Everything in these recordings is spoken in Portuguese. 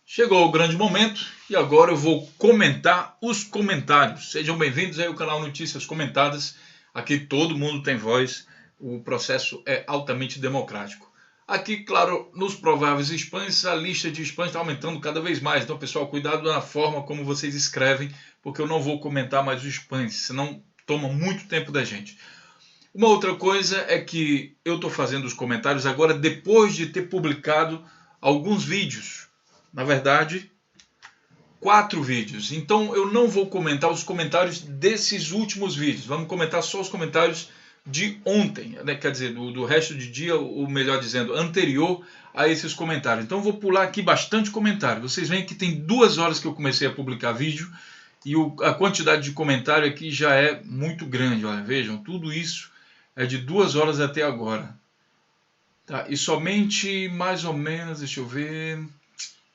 Chegou o grande momento e agora eu vou comentar os comentários. Sejam bem-vindos aí ao canal Notícias Comentadas. Aqui todo mundo tem voz, o processo é altamente democrático. Aqui, claro, nos prováveis spams, a lista de spams está aumentando cada vez mais. Então, pessoal, cuidado na forma como vocês escrevem, porque eu não vou comentar mais os spams, senão toma muito tempo da gente. Uma outra coisa é que eu estou fazendo os comentários agora depois de ter publicado alguns vídeos. Na verdade, 4 vídeos. Então eu não vou comentar os comentários desses últimos vídeos. Vamos comentar só os comentários de ontem, né? Quer dizer, do resto de dia, ou melhor dizendo, anterior a esses comentários. Então eu vou pular aqui bastante comentário. Vocês veem que tem 2 horas que eu comecei a publicar vídeo e a quantidade de comentário aqui já é muito grande. Olha, vejam, tudo isso é de 2 horas até agora. Tá? E somente mais ou menos, deixa eu ver...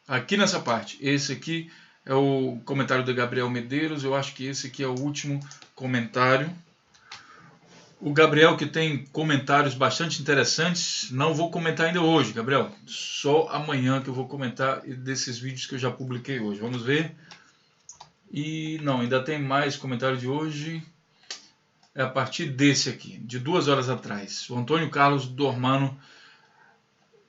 Aqui nessa parte, esse aqui é o comentário do Gabriel Medeiros, eu acho que esse aqui é o último comentário. O Gabriel, que tem comentários bastante interessantes, não vou comentar ainda hoje, Gabriel. Só amanhã que eu vou comentar desses vídeos que eu já publiquei hoje. Vamos ver. E não, ainda tem mais comentário de hoje. É a partir desse aqui, de 2 horas atrás. O Antônio Carlos Dormano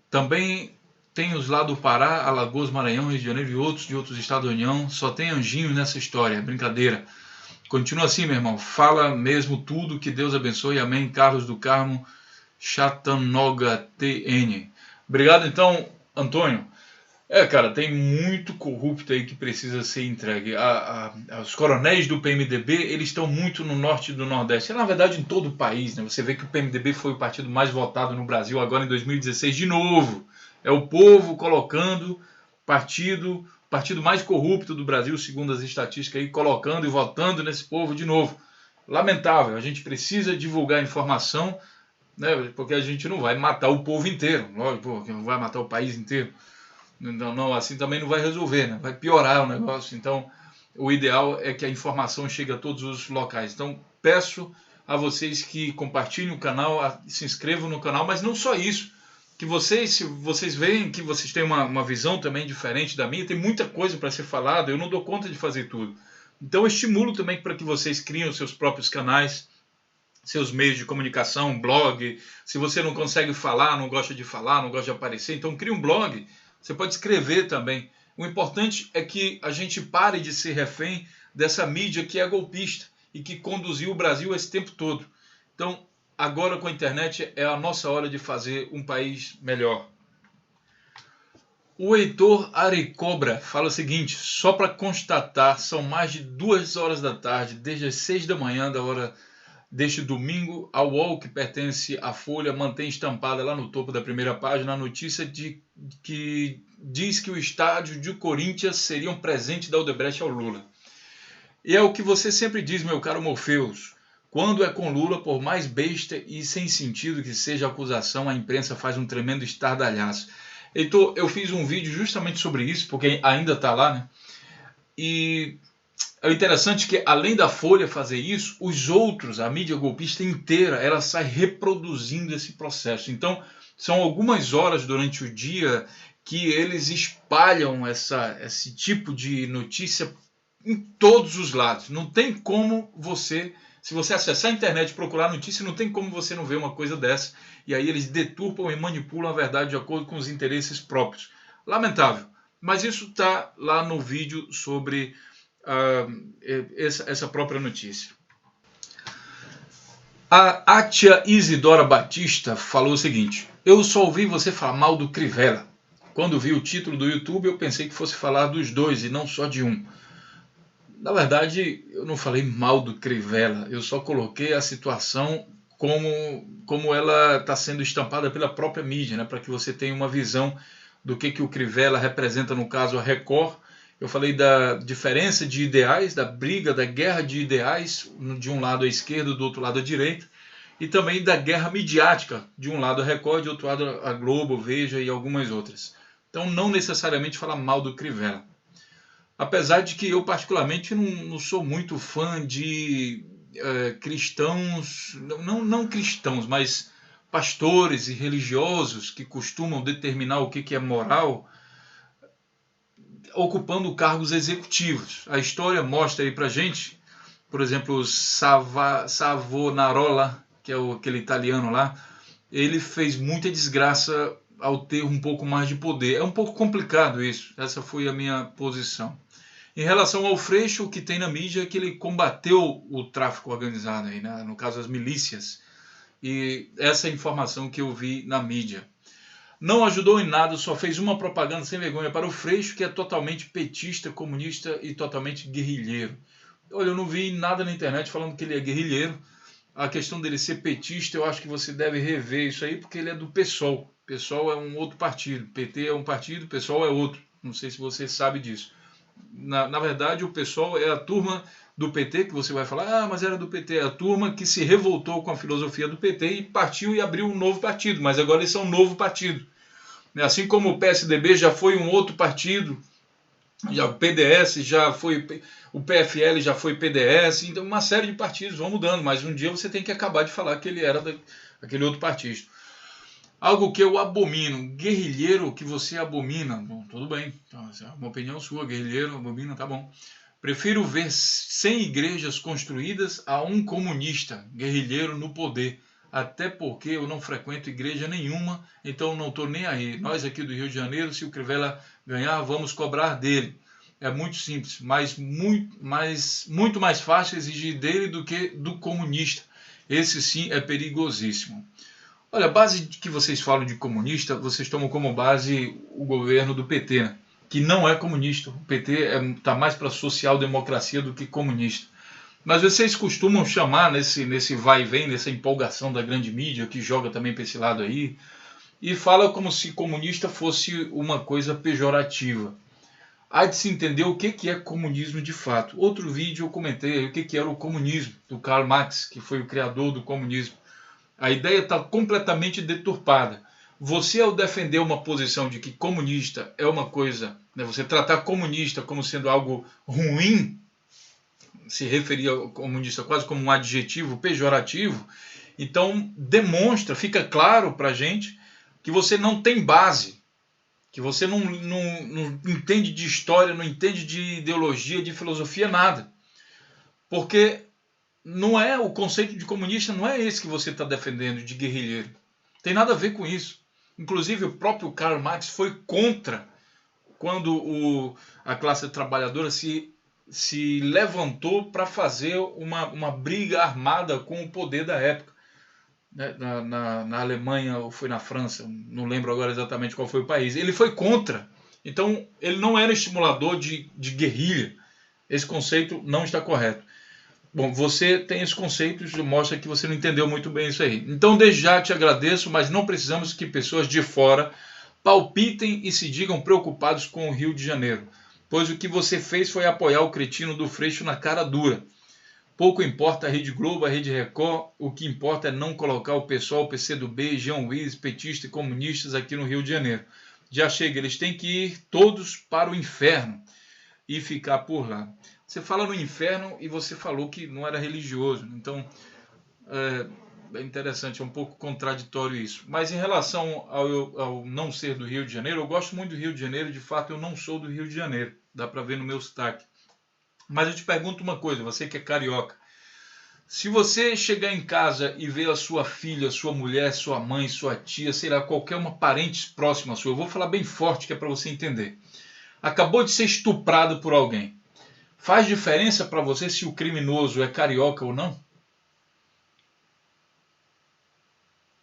também... Tem os lá do Pará, Alagoas, Maranhão, Rio de Janeiro e outros de outros estados da União. Só tem anjinho nessa história, brincadeira. Continua assim, meu irmão. Fala mesmo tudo, que Deus abençoe. Amém. Carlos do Carmo, Chatanoga TN. Obrigado então, Antônio. Cara, tem muito corrupto aí que precisa ser entregue. Os coronéis do PMDB, eles estão muito no norte e do nordeste. Na verdade, em todo o país, né? Você vê que o PMDB foi o partido mais votado no Brasil agora em 2016 de novo. É o povo colocando partido mais corrupto do Brasil, segundo as estatísticas, aí, colocando e votando nesse povo de novo. Lamentável, a gente precisa divulgar informação, né, porque a gente não vai matar o povo inteiro, lógico, não vai matar o país inteiro. Não, assim também não vai resolver, né? Vai piorar o negócio. Então, o ideal é que a informação chegue a todos os locais. Então, peço a vocês que compartilhem o canal, se inscrevam no canal, mas não só isso. Que se vocês veem que vocês têm uma visão também diferente da minha, tem muita coisa para ser falada, eu não dou conta de fazer tudo. Então eu estimulo também para que vocês criem os seus próprios canais, seus meios de comunicação, blog. Se você não consegue falar, não gosta de falar, não gosta de aparecer, então crie um blog. Você pode escrever também. O importante é que a gente pare de ser refém dessa mídia que é golpista e que conduziu o Brasil esse tempo todo. Então, agora com a internet é a nossa hora de fazer um país melhor. O Heitor Arecobra fala o seguinte: só para constatar, são mais de 2 horas da tarde, desde as 6 da manhã da hora deste domingo. A UOL, que pertence à Folha, mantém estampada lá no topo da primeira página a notícia que diz que o estádio de Corinthians seria um presente da Odebrecht ao Lula. E é o que você sempre diz, meu caro Morpheus. Quando é com Lula, por mais besta e sem sentido que seja a acusação, a imprensa faz um tremendo estardalhaço. Então, eu fiz um vídeo justamente sobre isso, porque ainda está lá, né? E é interessante que, além da Folha fazer isso, os outros, a mídia golpista inteira, ela sai reproduzindo esse processo. Então, são algumas horas durante o dia que eles espalham esse tipo de notícia em todos os lados. Não tem como você... Se você acessar a internet e procurar notícia, não tem como você não ver uma coisa dessa. E aí eles deturpam e manipulam a verdade de acordo com os interesses próprios. Lamentável. Mas isso está lá no vídeo sobre essa própria notícia. A Atia Isidora Batista falou o seguinte: eu só ouvi você falar mal do Crivella. Quando vi o título do YouTube, eu pensei que fosse falar dos dois e não só de um. Na verdade, eu não falei mal do Crivella, eu só coloquei a situação como ela está sendo estampada pela própria mídia, né, para que você tenha uma visão do que o Crivella representa, no caso, a Record. Eu falei da diferença de ideais, da briga, da guerra de ideais, de um lado à esquerda, do outro lado à direita, e também da guerra midiática, de um lado a Record, de outro lado a Globo, Veja e algumas outras. Então, não necessariamente falar mal do Crivella. Apesar de que eu particularmente não sou muito fã de cristãos, não cristãos, mas pastores e religiosos que costumam determinar o que é moral. ocupando cargos executivos. A história mostra aí pra gente, por exemplo, Savonarola, que é aquele italiano lá, ele fez muita desgraça ao ter um pouco mais de poder. É um pouco complicado isso, essa foi a minha posição. Em relação ao Freixo, o que tem na mídia é que ele combateu o tráfico organizado, aí, né? No caso as milícias, e essa é a informação que eu vi na mídia. Não ajudou em nada, só fez uma propaganda sem vergonha para o Freixo, que é totalmente petista, comunista e totalmente guerrilheiro. Olha, eu não vi nada na internet falando que ele é guerrilheiro. A questão dele ser petista, eu acho que você deve rever isso aí, porque ele é do PSOL. PSOL é um outro partido. PT é um partido, PSOL é outro. Não sei se você sabe disso. Na verdade, o PSOL é a turma do PT, que você vai falar, mas era do PT. É a turma que se revoltou com a filosofia do PT e partiu e abriu um novo partido. Mas agora eles são um novo partido. Assim como o PSDB já foi um outro partido, já o PDS já foi, o PFL já foi PDS, então uma série de partidos vão mudando, mas um dia você tem que acabar de falar que ele era daquele outro partido. Algo que eu abomino, guerrilheiro que você abomina, bom, tudo bem, então, é uma opinião sua, guerrilheiro, abomina, tá bom. Prefiro ver 100 igrejas construídas a um comunista, guerrilheiro no poder. Até porque eu não frequento igreja nenhuma, então não estou nem aí. Nós aqui do Rio de Janeiro, se o Crivella ganhar, vamos cobrar dele. É muito simples, mas muito mais fácil exigir dele do que do comunista. Esse sim é perigosíssimo. Olha, a base que vocês falam de comunista, vocês tomam como base o governo do PT, né? Que não é comunista. O PT está mais para social-democracia do que comunista. Mas vocês costumam chamar nesse vai e vem, nessa empolgação da grande mídia, que joga também para esse lado aí, e fala como se comunista fosse uma coisa pejorativa. Há de se entender o que é comunismo de fato. Outro vídeo eu comentei o que era o comunismo, do Karl Marx, que foi o criador do comunismo. A ideia está completamente deturpada. Você, ao defender uma posição de que comunista é uma coisa, né, você tratar comunista como sendo algo ruim, se referir ao comunista quase como um adjetivo pejorativo, então demonstra, fica claro para a gente que você não tem base, que você não entende de história, não entende de ideologia, de filosofia, nada. Porque não é o conceito de comunista, não é esse que você está defendendo, de guerrilheiro. Tem nada a ver com isso. Inclusive o próprio Karl Marx foi contra quando a classe trabalhadora se levantou para fazer uma briga armada com o poder da época. Na Alemanha ou foi na França, não lembro agora exatamente qual foi o país. Ele foi contra. Então ele não era estimulador de guerrilha. Esse conceito não está correto. Bom, você tem esse conceito, mostra que você não entendeu muito bem isso aí. Então, desde já te agradeço, mas não precisamos que pessoas de fora palpitem e se digam preocupados com o Rio de Janeiro, pois o que você fez foi apoiar o cretino do Freixo na cara dura. Pouco importa a Rede Globo, a Rede Record, o que importa é não colocar o pessoal, o PCdoB, Jean Willis, petistas e comunistas aqui no Rio de Janeiro. Já chega, eles têm que ir todos para o inferno e ficar por lá. Você fala no inferno e você falou que não era religioso. Então, é interessante, é um pouco contraditório isso. Mas em relação ao não ser do Rio de Janeiro, eu gosto muito do Rio de Janeiro. De fato, eu não sou do Rio de Janeiro. Dá para ver no meu sotaque. Mas eu te pergunto uma coisa, você que é carioca. Se você chegar em casa e ver a sua filha, sua mulher, sua mãe, sua tia, sei lá, qualquer uma parente próxima sua, eu vou falar bem forte que é para você entender. Acabou de ser estuprado por alguém. Faz diferença para você se o criminoso é carioca ou não?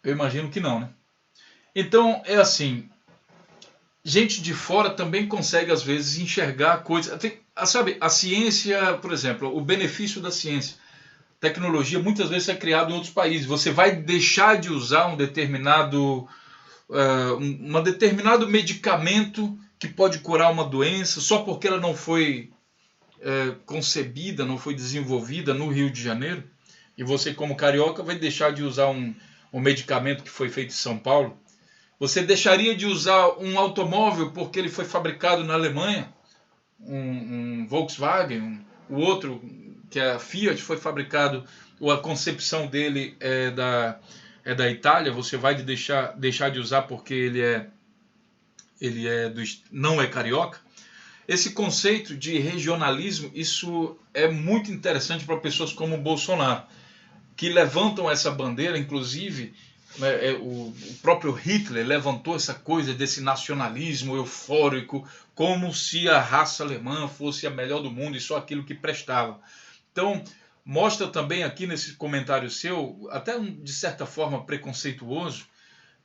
Eu imagino que não, né? Então, é assim, gente de fora também consegue, às vezes, enxergar coisas. Sabe, a ciência, por exemplo, o benefício da ciência. Tecnologia, muitas vezes, é criado em outros países. Você vai deixar de usar um determinado medicamento que pode curar uma doença só porque ela não foi concebida, não foi desenvolvida no Rio de Janeiro, e você como carioca vai deixar de usar um medicamento que foi feito em São Paulo? Você deixaria de usar um automóvel porque ele foi fabricado na Alemanha, um Volkswagen, o outro, que é a Fiat, foi fabricado, ou a concepção dele é da Itália, você vai deixar de usar porque ele não é carioca? Esse conceito de regionalismo, isso é muito interessante para pessoas como o Bolsonaro, que levantam essa bandeira, inclusive o próprio Hitler levantou essa coisa desse nacionalismo eufórico, como se a raça alemã fosse a melhor do mundo e só aquilo que prestava. Então, mostra também aqui nesse comentário seu, até de certa forma preconceituoso,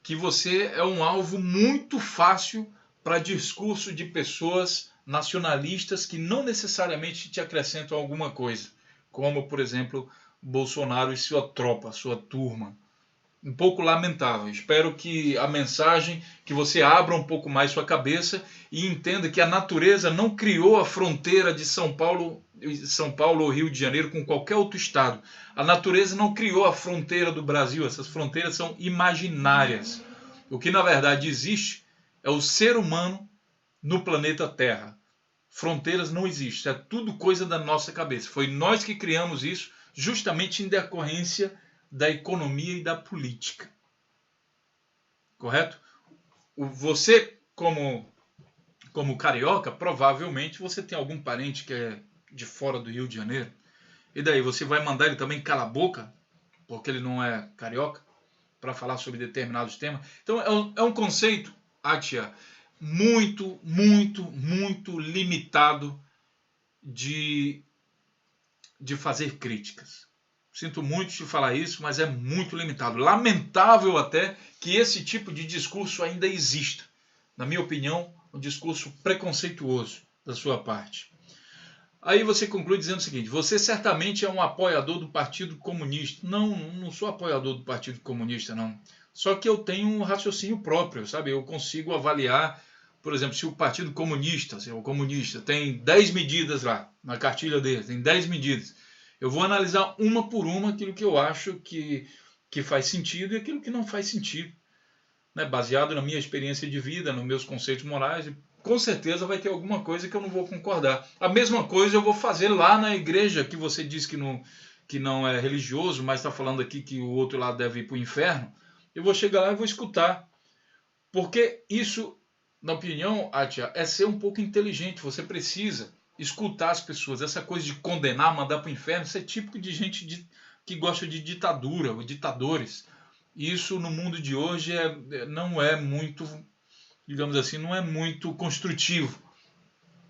que você é um alvo muito fácil para discurso de pessoas nacionalistas que não necessariamente te acrescentam alguma coisa, como, por exemplo, Bolsonaro e sua tropa, sua turma. Um pouco lamentável. Espero que a mensagem, que você abra um pouco mais sua cabeça e entenda que a natureza não criou a fronteira de São Paulo ou Rio de Janeiro com qualquer outro estado. A natureza não criou a fronteira do Brasil. Essas fronteiras são imaginárias. O que na verdade existe é o ser humano no planeta Terra. Fronteiras não existem. É tudo coisa da nossa cabeça. Foi nós que criamos isso justamente em decorrência da economia e da política. Correto? Você, como carioca, provavelmente você tem algum parente que é de fora do Rio de Janeiro. E daí, você vai mandar ele também calar a boca, porque ele não é carioca, para falar sobre determinados temas. Então, é um conceito, Atia, muito, muito, muito limitado de fazer críticas. Sinto muito te falar isso, mas é muito limitado. Lamentável até que esse tipo de discurso ainda exista. Na minha opinião, um discurso preconceituoso da sua parte. Aí você conclui dizendo o seguinte: você certamente é um apoiador do Partido Comunista. Não sou apoiador do Partido Comunista, não. Só que eu tenho um raciocínio próprio, sabe? Eu consigo avaliar, por exemplo, se o Partido Comunista, se o comunista tem 10 medidas lá, na cartilha dele, tem 10 medidas. Eu vou analisar uma por uma aquilo que eu acho que faz sentido e aquilo que não faz sentido, né? Baseado na minha experiência de vida, nos meus conceitos morais. E com certeza vai ter alguma coisa que eu não vou concordar. A mesma coisa eu vou fazer lá na igreja, que você diz que não é religioso, mas está falando aqui que o outro lado deve ir para o inferno. Eu vou chegar lá e vou escutar. Porque isso, na opinião, Atia, é ser um pouco inteligente. Você precisa escutar as pessoas. Essa coisa de condenar, mandar para o inferno, isso é típico de gente que gosta de ditadura, ou ditadores. Isso no mundo de hoje não é muito, digamos assim, não é muito construtivo.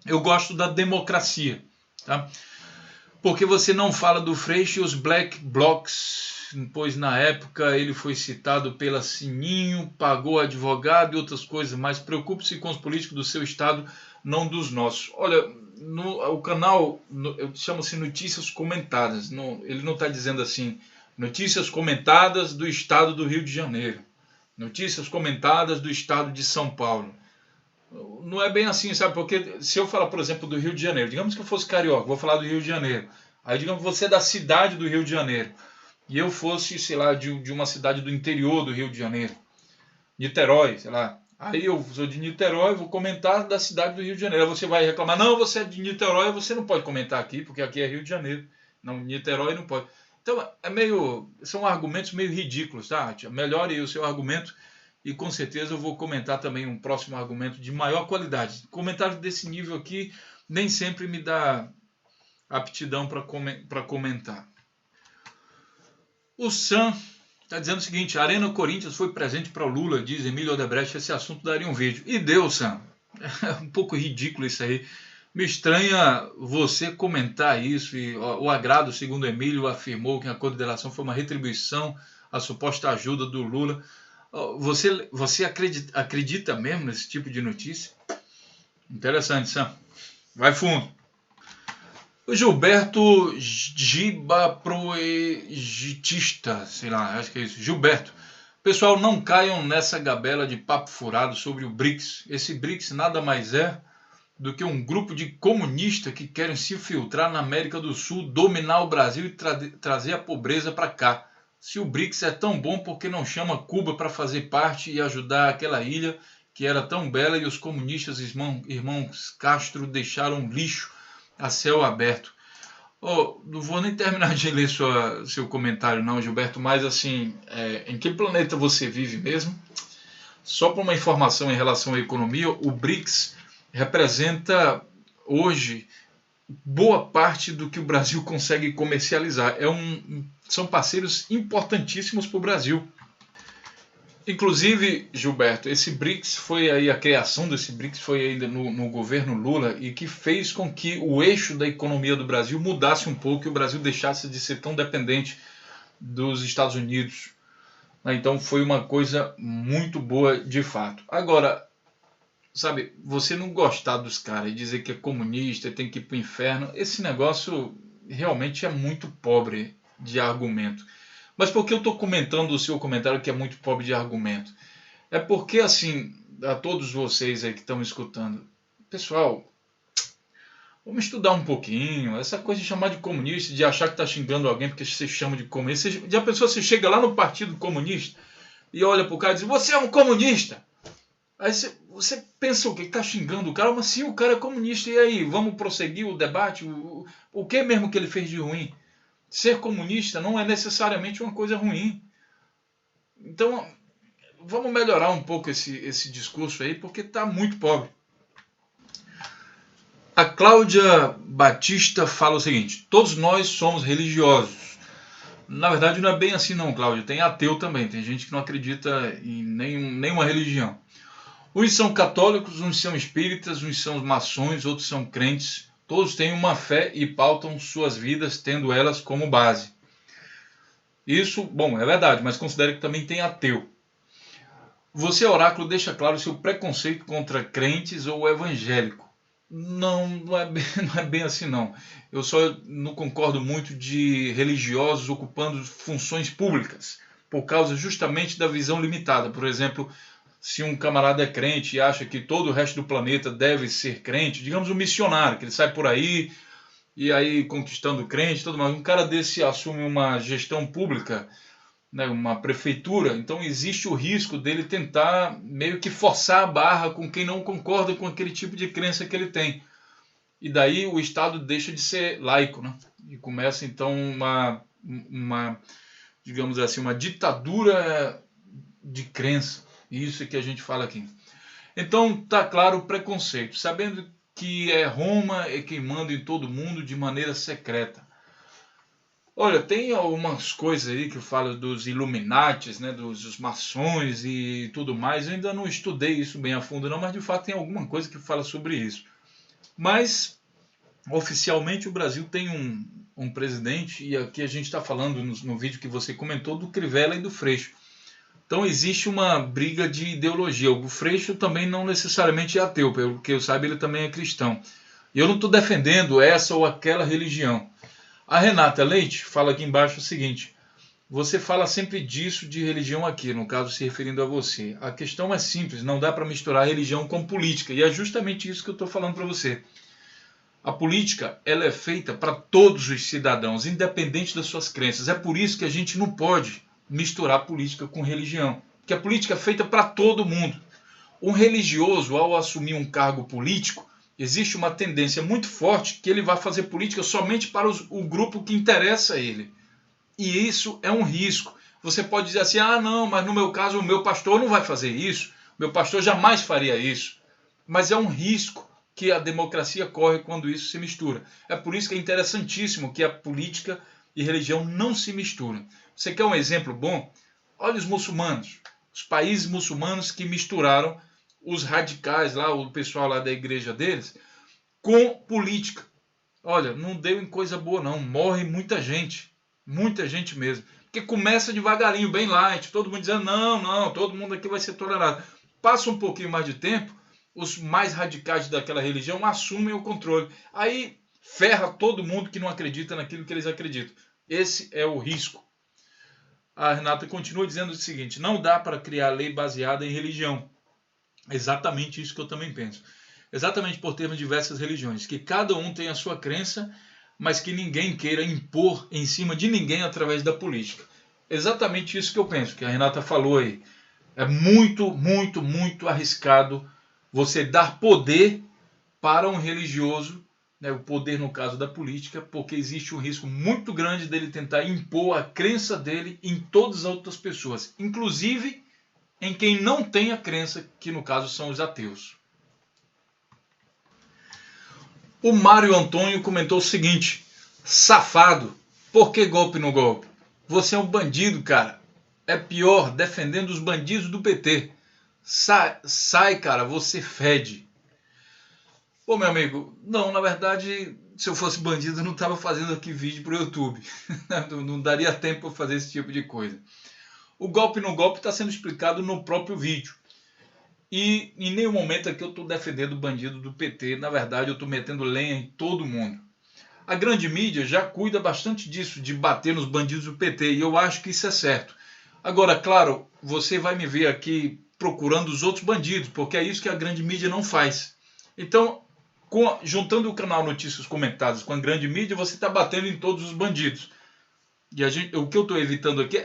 Eu gosto da democracia, tá? Porque você não fala do Freixo e os Black Blocs, pois na época ele foi citado pela Sininho, pagou advogado e outras coisas, mas preocupe-se com os políticos do seu estado, não dos nossos. Olha, o canal chama-se Notícias Comentadas. Ele não está dizendo assim, notícias comentadas do estado do Rio de Janeiro, notícias comentadas do estado de São Paulo. Não é bem assim, sabe? Porque se eu falar, por exemplo, do Rio de Janeiro, digamos que eu fosse carioca, vou falar do Rio de Janeiro. Aí, digamos que você é da cidade do Rio de Janeiro. E eu fosse, sei lá, de uma cidade do interior do Rio de Janeiro. Niterói, sei lá. Aí eu sou de Niterói, vou comentar da cidade do Rio de Janeiro. Aí você vai reclamar, não, você é de Niterói, você não pode comentar aqui, porque aqui é Rio de Janeiro. Não, Niterói não pode. Então, são argumentos meio ridículos, tá? Melhore aí o seu argumento. E com certeza eu vou comentar também um próximo argumento de maior qualidade. Comentário desse nível aqui nem sempre me dá aptidão para comentar. O Sam está dizendo o seguinte: a Arena Corinthians foi presente para o Lula, diz Emílio Odebrecht, esse assunto daria um vídeo. E deu, Sam. É um pouco ridículo isso aí. Me estranha você comentar isso. E o agrado, segundo Emílio, afirmou que a condenação foi uma retribuição à suposta ajuda do Lula. Você acredita mesmo nesse tipo de notícia? Interessante, Sam. Vai fundo. O Gilberto Gibaproegitista, sei lá, acho que é isso. Gilberto. Pessoal, não caiam nessa gabela de papo furado sobre o BRICS. Esse BRICS nada mais é do que um grupo de comunistas que querem se infiltrar na América do Sul, dominar o Brasil e trazer a pobreza para cá. Se o BRICS é tão bom, por que não chama Cuba para fazer parte e ajudar aquela ilha que era tão bela e os comunistas irmãos Castro deixaram lixo a céu aberto? Não vou nem terminar de ler seu comentário não, Gilberto, mas assim, em que planeta você vive mesmo? Só para uma informação em relação à economia, o BRICS representa hoje boa parte do que o Brasil consegue comercializar. São parceiros importantíssimos para o Brasil. Inclusive, Gilberto, esse BRICS foi aí, a criação desse BRICS foi ainda no governo Lula e que fez com que o eixo da economia do Brasil mudasse um pouco e o Brasil deixasse de ser tão dependente dos Estados Unidos. Então foi uma coisa muito boa de fato. Agora, sabe, você não gostar dos caras e dizer que é comunista, tem que ir para o inferno, esse negócio realmente é muito pobre de argumento. Mas por que eu estou comentando o seu comentário que é muito pobre de argumento? É porque, assim, a todos vocês aí que estão escutando, pessoal, vamos estudar um pouquinho. Essa coisa de chamar de comunista, de achar que está xingando alguém porque você chama de comunista. Já pensou, você chega lá no Partido Comunista e olha para o cara e diz, você é um comunista? Aí você pensa o quê? Que está xingando o cara? Mas sim, o cara é comunista. E aí, vamos prosseguir o debate? O que mesmo que ele fez de ruim? Ser comunista não é necessariamente uma coisa ruim. Então, vamos melhorar um pouco esse discurso aí, porque está muito pobre. A Cláudia Batista fala o seguinte, todos nós somos religiosos. Na verdade, não é bem assim não, Cláudia. Tem ateu também, tem gente que não acredita em nenhuma religião. Uns são católicos, uns são espíritas, uns são maçons, outros são crentes. Todos têm uma fé e pautam suas vidas tendo elas como base. Isso, bom, é verdade, mas considere que também tem ateu. Você, oráculo, deixa claro seu preconceito contra crentes ou evangélico. Não é bem assim não. Eu só não concordo muito de religiosos ocupando funções públicas, por causa justamente da visão limitada. Por exemplo, se um camarada é crente e acha que todo o resto do planeta deve ser crente, digamos um missionário, que ele sai por aí e aí conquistando crente, tudo mais. Um cara desse assume uma gestão pública, né, uma prefeitura, então existe o risco dele tentar meio que forçar a barra com quem não concorda com aquele tipo de crença que ele tem. E daí o Estado deixa de ser laico, né? E começa então digamos assim, uma ditadura de crença. Isso é que a gente fala aqui. Então tá claro o preconceito, sabendo que é Roma é quem manda em todo mundo de maneira secreta. Olha, tem algumas coisas aí que fala dos Illuminatis, né, dos maçons e tudo mais. Eu ainda não estudei isso bem a fundo não, mas de fato tem alguma coisa que fala sobre isso. Mas oficialmente o Brasil tem um presidente, e aqui a gente está falando no vídeo que você comentou do Crivella e do Freixo. Então existe uma briga de ideologia. O Freixo também não necessariamente é ateu, pelo que eu saiba ele também é cristão. E eu não estou defendendo essa ou aquela religião. A Renata Leite fala aqui embaixo o seguinte, você fala sempre disso de religião aqui, no caso se referindo a você. A questão é simples, não dá para misturar religião com política, e é justamente isso que eu estou falando para você. A política ela é feita para todos os cidadãos, independente das suas crenças. É por isso que a gente não pode misturar política com religião, porque a política é feita para todo mundo. Um religioso, ao assumir um cargo político, existe uma tendência muito forte que ele vai fazer política somente para o grupo que interessa a ele. E isso é um risco. Você pode dizer assim, não, mas no meu caso o meu pastor não vai fazer isso, meu pastor jamais faria isso. Mas é um risco que a democracia corre quando isso se mistura. É por isso que é interessantíssimo que a política e religião não se misturam. Você quer um exemplo bom? Olha os muçulmanos, os países muçulmanos que misturaram os radicais lá, o pessoal lá da igreja deles, com política. Olha, não deu em coisa boa não, morre muita gente mesmo. Porque começa devagarinho, bem light, todo mundo dizendo, não, todo mundo aqui vai ser tolerado. Passa um pouquinho mais de tempo, os mais radicais daquela religião assumem o controle. Aí ferra todo mundo que não acredita naquilo que eles acreditam. Esse é o risco. A Renata continua dizendo o seguinte, não dá para criar lei baseada em religião. Exatamente isso que eu também penso. Exatamente por termos diversas religiões, que cada um tem a sua crença, mas que ninguém queira impor em cima de ninguém através da política. Exatamente isso que eu penso, que a Renata falou aí. É muito, muito, muito arriscado você dar poder para um religioso, né, o poder no caso da política, porque existe um risco muito grande dele tentar impor a crença dele em todas as outras pessoas, inclusive em quem não tem a crença, que no caso são os ateus. O Mário Antônio comentou o seguinte: safado, por que golpe no golpe? Você é um bandido, cara. É pior, defendendo os bandidos do PT. Sai, cara, você fede. Pô, meu amigo, não, na verdade, se eu fosse bandido, eu não estava fazendo aqui vídeo pro YouTube. Não daria tempo para fazer esse tipo de coisa. O golpe no golpe está sendo explicado no próprio vídeo. E em nenhum momento aqui eu estou defendendo o bandido do PT. Na verdade, eu estou metendo lenha em todo mundo. A grande mídia já cuida bastante disso, de bater nos bandidos do PT. E eu acho que isso é certo. Agora, claro, você vai me ver aqui procurando os outros bandidos, porque é isso que a grande mídia não faz. Então, juntando o canal Notícias Comentadas com a grande mídia, você está batendo em todos os bandidos. E o que eu estou evitando aqui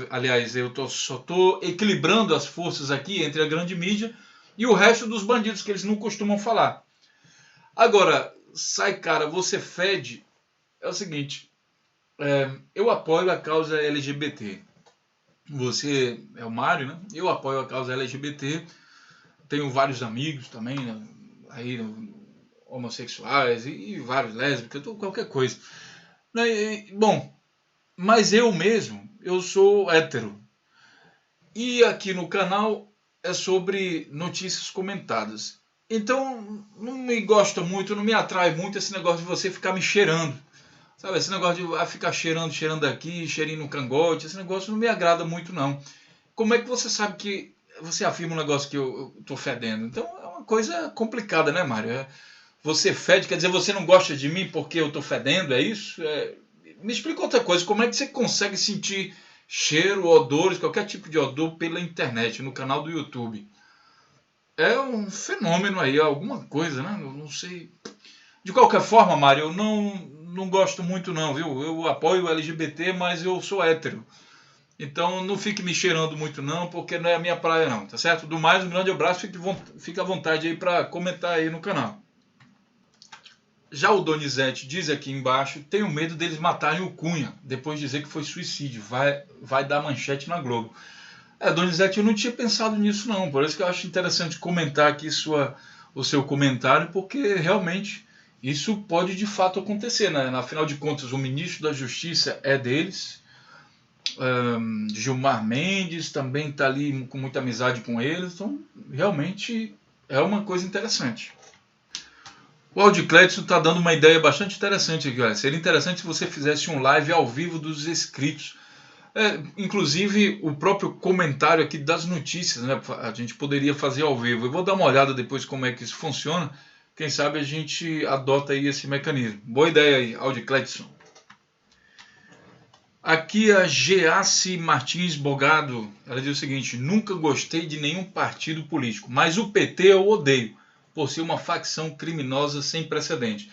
aliás, eu só estou equilibrando as forças aqui entre a grande mídia e o resto dos bandidos que eles não costumam falar. Agora, sai, cara, você fede. É o seguinte, eu apoio a causa LGBT. Você é o Mário, né? Eu apoio a causa LGBT. Tenho vários amigos também, né? Aí, homossexuais e vários lésbicos, qualquer coisa. Bom, mas eu mesmo, eu sou hétero. E aqui no canal é sobre notícias comentadas. Então, não me gosta muito, não me atrai muito esse negócio de você ficar me cheirando. Sabe, esse negócio de ficar cheirando aqui, cheirinho no cangote, esse negócio não me agrada muito, não. Como é que você sabe que você afirma um negócio que eu tô fedendo? Então, é uma coisa complicada, né, Mário? Você fede, quer dizer, você não gosta de mim porque eu tô fedendo, é isso? Me explica outra coisa, como é que você consegue sentir cheiro, odores, qualquer tipo de odor pela internet, no canal do YouTube? É um fenômeno aí, alguma coisa, né? Eu não sei. De qualquer forma, Mário, eu não gosto muito não, viu? Eu apoio o LGBT, mas eu sou hétero. Então não fique me cheirando muito não, porque não é a minha praia não, tá certo? Do mais, um grande abraço, fique à vontade aí para comentar aí no canal. Já o Donizete diz aqui embaixo, tenho medo deles matarem o Cunha, depois de dizer que foi suicídio, vai dar manchete na Globo. Donizete, eu não tinha pensado nisso não, por isso que eu acho interessante comentar aqui o seu comentário, porque realmente isso pode de fato acontecer, né? Afinal de contas, o ministro da Justiça é deles, Gilmar Mendes também está ali com muita amizade com eles, então realmente é uma coisa interessante. O Aldicledson está dando uma ideia bastante interessante aqui. Olha. Seria interessante se você fizesse um live ao vivo dos inscritos. Inclusive o próprio comentário aqui das notícias, né? A gente poderia fazer ao vivo. Eu vou dar uma olhada depois como é que isso funciona. Quem sabe a gente adota aí esse mecanismo. Boa ideia aí, Aldicledson. Aqui a Geace Martins Bogado, ela diz o seguinte: nunca gostei de nenhum partido político, mas o PT eu odeio, por ser uma facção criminosa sem precedente.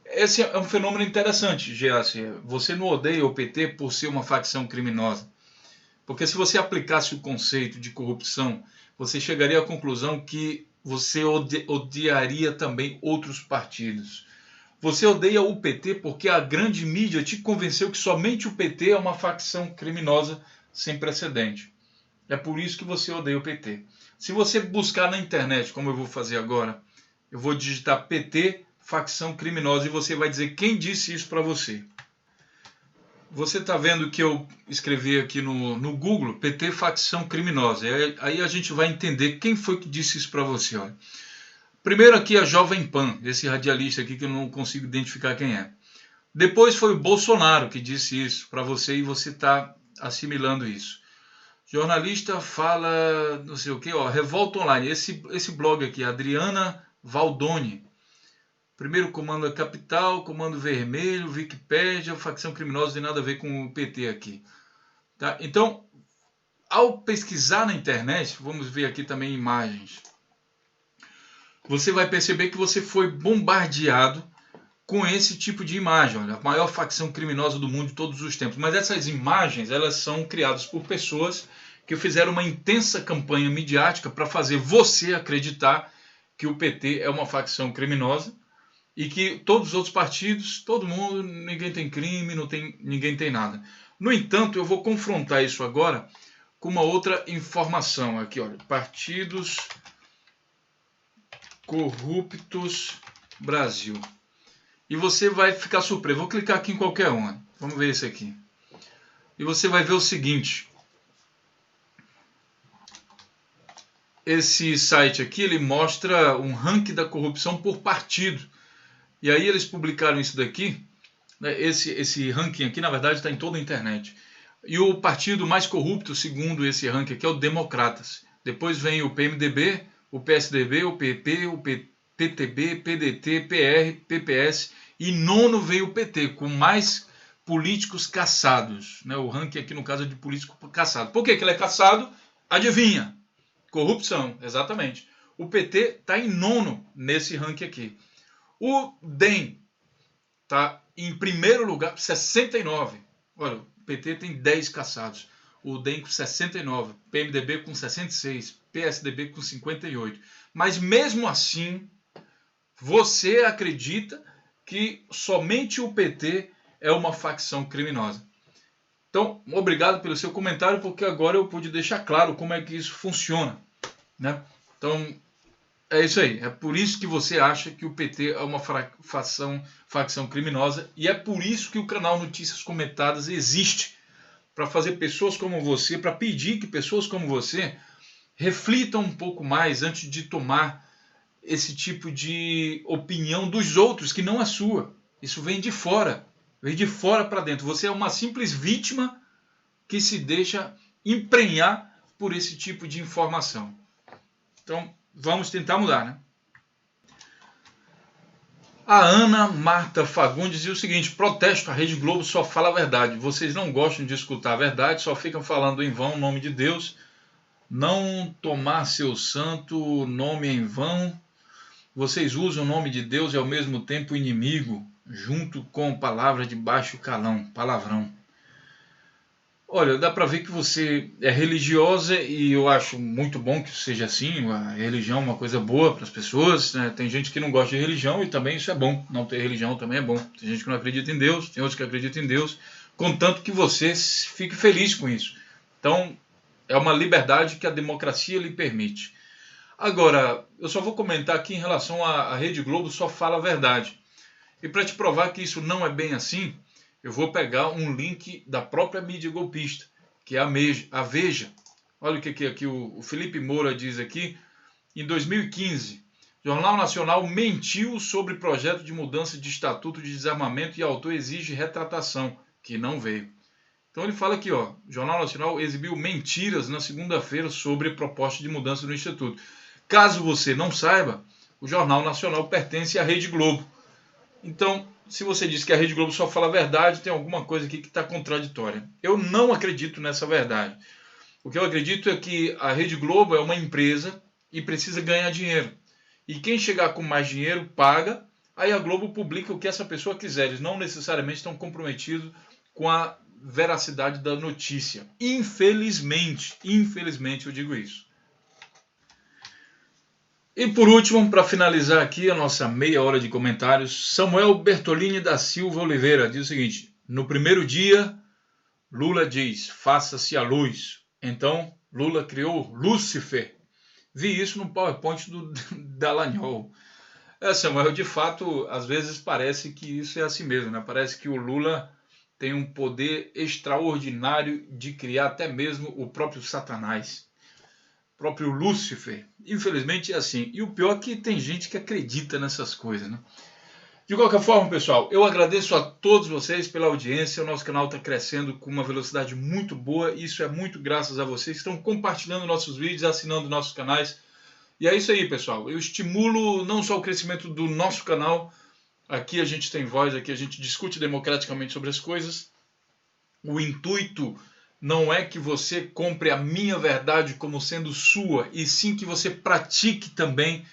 Esse é um fenômeno interessante, Geace. Você não odeia o PT por ser uma facção criminosa. Porque se você aplicasse o conceito de corrupção, você chegaria à conclusão que você odiaria também outros partidos. Você odeia o PT porque a grande mídia te convenceu que somente o PT é uma facção criminosa sem precedente. É por isso que você odeia o PT. Se você buscar na internet, como eu vou fazer agora, eu vou digitar PT, facção criminosa, e você vai dizer quem disse isso para você. Você está vendo que eu escrevi aqui no Google, PT, facção criminosa. Aí a gente vai entender quem foi que disse isso para você. Olha. Primeiro aqui a Jovem Pan, esse radialista aqui que eu não consigo identificar quem é. Depois foi o Bolsonaro que disse isso para você e você está assimilando isso. Jornalista fala, não sei o que, Revolta Online. Esse blog aqui, Adriana Valdoni. Primeiro comando é Capital, comando vermelho, Wikipédia, facção criminosa, não tem nada a ver com o PT aqui. Tá? Então, ao pesquisar na internet, vamos ver aqui também imagens. Você vai perceber que você foi bombardeado com esse tipo de imagem. Olha, a maior facção criminosa do mundo de todos os tempos. Mas essas imagens, elas são criadas por pessoas que fizeram uma intensa campanha midiática para fazer você acreditar que o PT é uma facção criminosa e que todos os outros partidos, todo mundo, ninguém tem crime, ninguém tem nada. No entanto, eu vou confrontar isso agora com uma outra informação. Aqui, olha, partidos corruptos Brasil. E você vai ficar surpreso. Vou clicar aqui em qualquer um. Vamos ver esse aqui. E você vai ver o seguinte. Esse site aqui, ele mostra um ranking da corrupção por partido. E aí eles publicaram isso daqui. Né? Esse ranking aqui, na verdade, está em toda a internet. E o partido mais corrupto, segundo esse ranking aqui, é o Democratas. Depois vem o PMDB, o PSDB, o PP, o PTB, PDT, PR, PPS. E nono veio o PT, com mais políticos caçados. Né? O ranking aqui, no caso, é de político caçado. Por que ele é caçado? Adivinha? Corrupção, exatamente. O PT está em nono nesse ranking aqui. O DEM está em primeiro lugar, 69. Olha, o PT tem 10 caçados. O DEM com 69. PMDB com 66. PSDB com 58. Mas mesmo assim, você acredita que somente o PT é uma facção criminosa. Então, obrigado pelo seu comentário, porque agora eu pude deixar claro como é que isso funciona. Né? Então, é isso aí. É por isso que você acha que o PT é uma facção criminosa e é por isso que o canal Notícias Comentadas existe. Para fazer pessoas como você, para pedir que pessoas como você reflitam um pouco mais antes de tomar esse tipo de opinião dos outros, que não é sua. Isso vem de fora. Vem de fora para dentro. Você é uma simples vítima que se deixa emprenhar por esse tipo de informação. Então, vamos tentar mudar, né? A Ana Marta Fagundes diz o seguinte: protesto, a Rede Globo só fala a verdade. Vocês não gostam de escutar a verdade, só ficam falando em vão o nome de Deus. Não tomar seu santo nome em vão. Vocês usam o nome de Deus e ao mesmo tempo inimigo, junto com palavras de baixo calão, palavrão. Olha, dá para ver que você é religiosa e eu acho muito bom que seja assim. A religião é uma coisa boa para as pessoas. Né? Tem gente que não gosta de religião e também isso é bom. Não ter religião também é bom. Tem gente que não acredita em Deus, tem outros que acreditam em Deus, contanto que você fique feliz com isso. Então, é uma liberdade que a democracia lhe permite. Agora, eu só vou comentar aqui em relação à Rede Globo só fala a verdade. E para te provar que isso não é bem assim, eu vou pegar um link da própria mídia golpista, que é a Veja. Olha o que aqui o Felipe Moura diz aqui. Em 2015, o Jornal Nacional mentiu sobre projeto de mudança de estatuto de desarmamento e autor exige retratação, que não veio. Então ele fala aqui, ó, o Jornal Nacional exibiu mentiras na segunda-feira sobre proposta de mudança no estatuto. Caso você não saiba, o Jornal Nacional pertence à Rede Globo. Então, se você diz que a Rede Globo só fala a verdade, tem alguma coisa aqui que está contraditória. Eu não acredito nessa verdade. O que eu acredito é que a Rede Globo é uma empresa e precisa ganhar dinheiro. E quem chegar com mais dinheiro paga, aí a Globo publica o que essa pessoa quiser. Eles não necessariamente estão comprometidos com a veracidade da notícia. Infelizmente eu digo isso. E por último, para finalizar aqui a nossa meia hora de comentários, Samuel Bertolini da Silva Oliveira diz o seguinte: no primeiro dia, Lula diz, faça-se a luz. Então, Lula criou Lúcifer. Vi isso no PowerPoint do Dallagnol. Samuel, de fato, às vezes parece que isso é assim mesmo, né? Parece que o Lula tem um poder extraordinário de criar até mesmo o próprio Satanás. Próprio Lúcifer. Infelizmente é assim. E o pior é que tem gente que acredita nessas coisas, né? De qualquer forma, pessoal, eu agradeço a todos vocês pela audiência. O nosso canal está crescendo com uma velocidade muito boa. Isso é muito graças a vocês que estão compartilhando nossos vídeos, assinando nossos canais. E é isso aí, pessoal. Eu estimulo não só o crescimento do nosso canal. Aqui a gente tem voz, aqui a gente discute democraticamente sobre as coisas. O intuito não é que você compre a minha verdade como sendo sua, e sim que você pratique também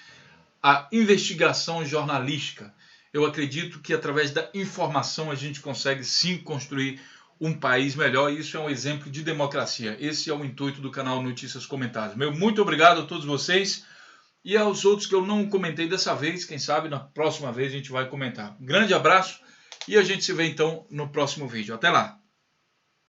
a investigação jornalística. Eu acredito que através da informação a gente consegue sim construir um país melhor, e isso é um exemplo de democracia. Esse é o intuito do canal Notícias Comentadas. Meu muito obrigado a todos vocês e aos outros que eu não comentei dessa vez. Quem sabe na próxima vez a gente vai comentar. Um grande abraço e a gente se vê então no próximo vídeo. Até lá!